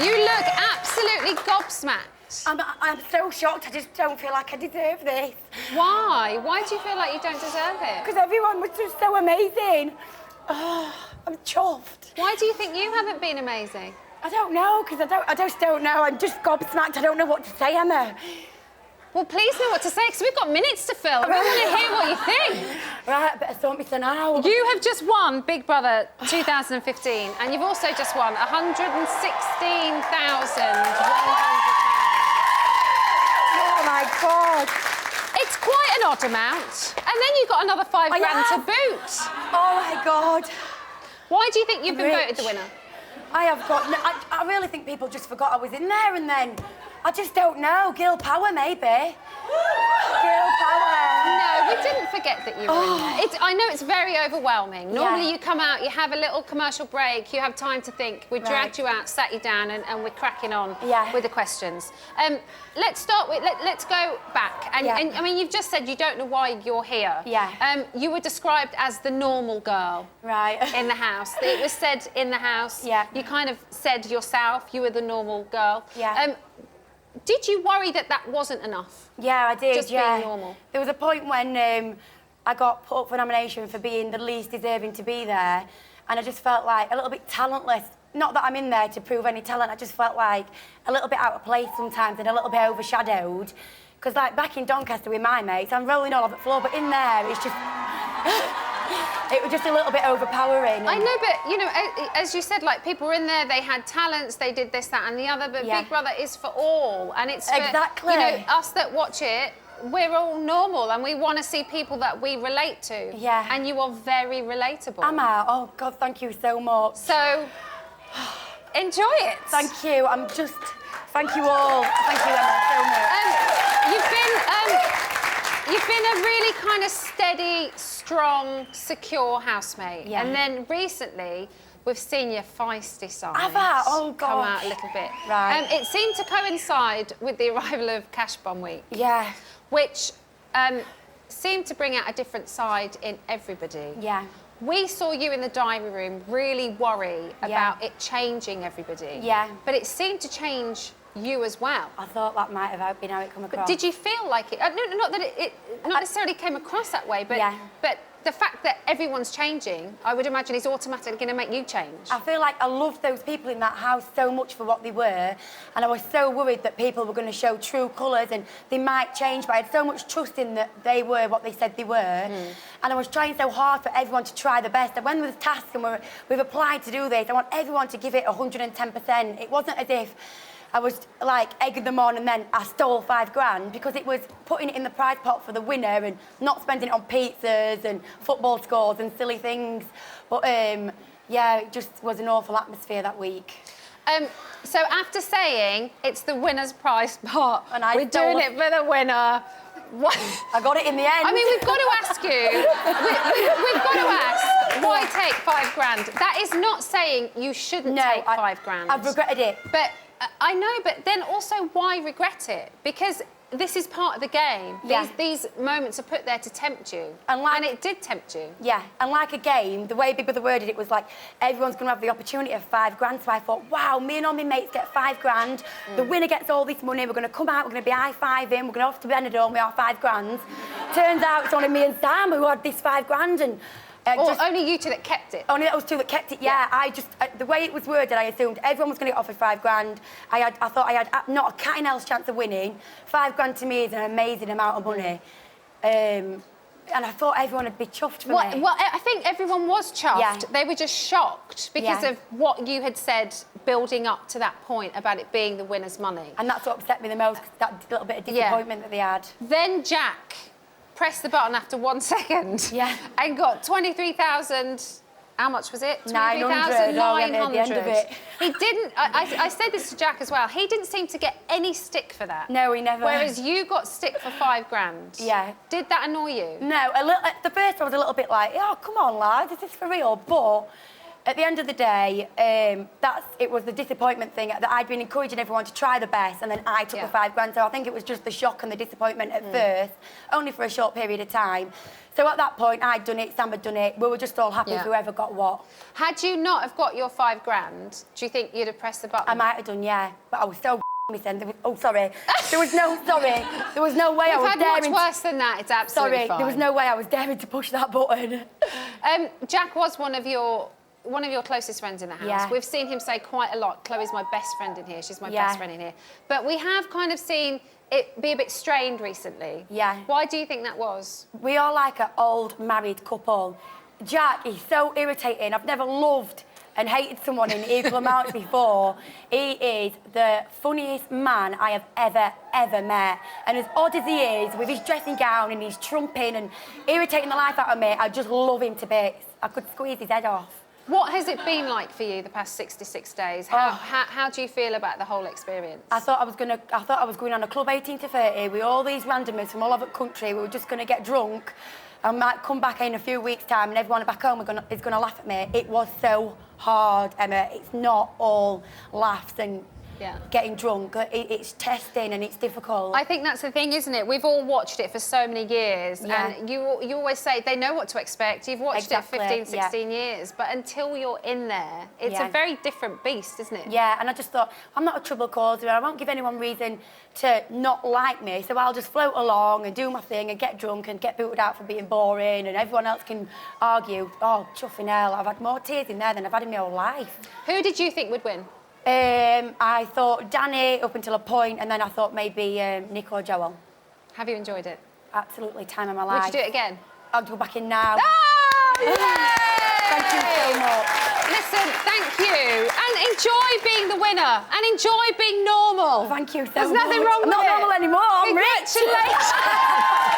You look absolutely gobsmacked. I'm so shocked. I just don't feel like I deserve this. Why? Why do you feel like you don't deserve it? Because everyone was just so amazing. Oh, I'm chuffed. Why do you think you haven't been amazing? I don't know, because I just don't know. I'm just gobsmacked. I don't know what to say, Emma. Well, please know what to say, because we've got minutes to fill. We want to hear what you think. Right, I better sort me now. You have just won Big Brother 2015, and you've also just won £116,100. Oh, my God. It's quite an odd amount. And then you got another £5 grand to boot. Oh, my God. Why do you think you've been voted the winner? I have got... I really think people just forgot I was in there, and then... I just don't know. Girl power, maybe. Girl power. No, we didn't forget that you were in there. I know it's very overwhelming. Normally you come out, you have a little commercial break, you have time to think. We dragged you out, sat you down, and we're cracking on with the questions. Let's start with... Let's go back. And I mean, you've just said you don't know why you're here. Yeah. You were described as the normal girl. Right. In the house. It was said in the house. Yeah. You kind of said yourself you were the normal girl. Yeah. Did you worry that that wasn't enough? Yeah, I did, Just being normal? There was a point when I got put up for nomination for being the least deserving to be there, and I just felt like a little bit talentless. Not that I'm in there to prove any talent, I just felt like a little bit out of place sometimes and a little bit overshadowed. Because, like, back in Doncaster with my mates, I'm rolling all over the floor, but in there, it's just... It was just a little bit overpowering. I know, but, you know, as you said, like, people were in there, they had talents, they did this, that and the other, but Big Brother is for all, and it's for, exactly. you know, us that watch it, we're all normal, and we want to see people that we relate to. Yeah. And you are very relatable. Emma, oh, God, thank you so much. So, enjoy it. Thank you, I'm just... Thank you all. Thank you, Emma, so much. You've been a really kind of steady, strong, secure housemate. Yeah. And then recently, we've seen your feisty side Have I? Oh, God. come out a little bit. Right. It seemed to coincide with the arrival of Cash Bomb Week. Yeah. Which seemed to bring out a different side in everybody. Yeah. We saw you in the diary room really worry about it changing everybody. Yeah. But it seemed to change you as well. I thought that might have been how it come across. But did you feel like it? No, not that it not necessarily came across that way, but the fact that everyone's changing, I would imagine, is automatically going to make you change. I feel like I loved those people in that house so much for what they were, and I was so worried that people were going to show true colours and they might change, but I had so much trust in that they were what they said they were, and I was trying so hard for everyone to try the best. And when we've tasked and we've applied to do this, I want everyone to give it 110%. It wasn't as if I was, like, egging them on and then I stole £5 grand, because it was putting it in the prize pot for the winner and not spending it on pizzas and football scores and silly things. But, yeah, it just was an awful atmosphere that week. So after saying it's the winner's prize pot, and we're doing it for the winner, what? I got it in the end. I mean, we've got to ask you, we've got to ask, why take £5 grand? That is not saying you shouldn't take £5 grand. I've regretted it. But I know, but then also why regret it? Because this is part of the game. These moments are put there to tempt you. And it did tempt you. Yeah, and like a game, the way Big Brother worded it was like, everyone's going to have the opportunity of £5 grand. So I thought, wow, me and all my mates get £5 grand. The winner gets all this money. We're going to come out, we're going to be high-fiving, we're going off to Benidorm with our £5 grand. Turns out it's only me and Sam who had this £5 grand, and... only you two that kept it? Only those two that kept it, yeah. The way it was worded, I assumed everyone was going to get offered £5 grand. I thought I had not a cat in hell's chance of winning. £5 grand to me is an amazing amount of money. And I thought everyone would be chuffed for me. Well, I think everyone was chuffed. Yeah. They were just shocked because of what you had said building up to that point about it being the winner's money. And that's what upset me the most, that little bit of disappointment that they had. Then Jack pressed the button after 1 second and got 23,000... How much was it? 23,900. At the end of it. He didn't... I said this to Jack as well. He didn't seem to get any stick for that. No, he never. Whereas you got stick for £5 grand. Yeah. Did that annoy you? No. At the first I was a little bit like, oh, come on, lads, is this for real? But at the end of the day, it was the disappointment thing that I'd been encouraging everyone to try the best, and then I took the £5 grand. So I think it was just the shock and the disappointment at first, only for a short period of time. So at that point, I'd done it, Sam had done it. We were just all happy whoever got what. Had you not have got your £5 grand, do you think you'd have pressed the button? I might have done, yeah. But I was so then. Oh, sorry. There was no way I was daring. We've had much worse than that. It's absolutely fine. There was no way I was daring to push that button. Jack was one of your closest friends in the house. Yeah. We've seen him say quite a lot, Chloe's my best friend in here, she's my best friend in here. But we have kind of seen it be a bit strained recently. Yeah. Why do you think that was? We are like an old married couple. Jack is so irritating. I've never loved and hated someone in equal amounts before. He is the funniest man I have ever met. And as odd as he is, with his dressing gown and his trumping and irritating the life out of me, I just love him to bits. I could squeeze his head off. What has it been like for you the past 66 days? How do you feel about the whole experience? I thought I was going on a club 18 to 30 with all these randomers from all over the country. We were just going to get drunk. I might come back in a few weeks' time and everyone back home is going to laugh at me. It was so hard, Emma. It's not all laughs and getting drunk. It's testing and it's difficult. I think that's the thing, isn't it? We've all watched it for so many years, and you always say they know what to expect. You've watched it 15, 16 years, but until you're in there, it's a very different beast, isn't it? Yeah, and I just thought, I'm not a trouble causer, I won't give anyone reason to not like me, so I'll just float along and do my thing and get drunk and get booted out for being boring, and everyone else can argue. Oh, chuffing hell, I've had more tears in there than I've had in my whole life. Who did you think would win? I thought Danny up until a point, and then I thought maybe Nick or Joel. Have you enjoyed it? Absolutely, time of my life. Would you do it again? I'll go back in now. Thank you so much. Listen, thank you, and enjoy being the winner, and enjoy being normal. Thank you so much. There's nothing wrong with it. I'm not normal anymore, I'm rich. Congratulations.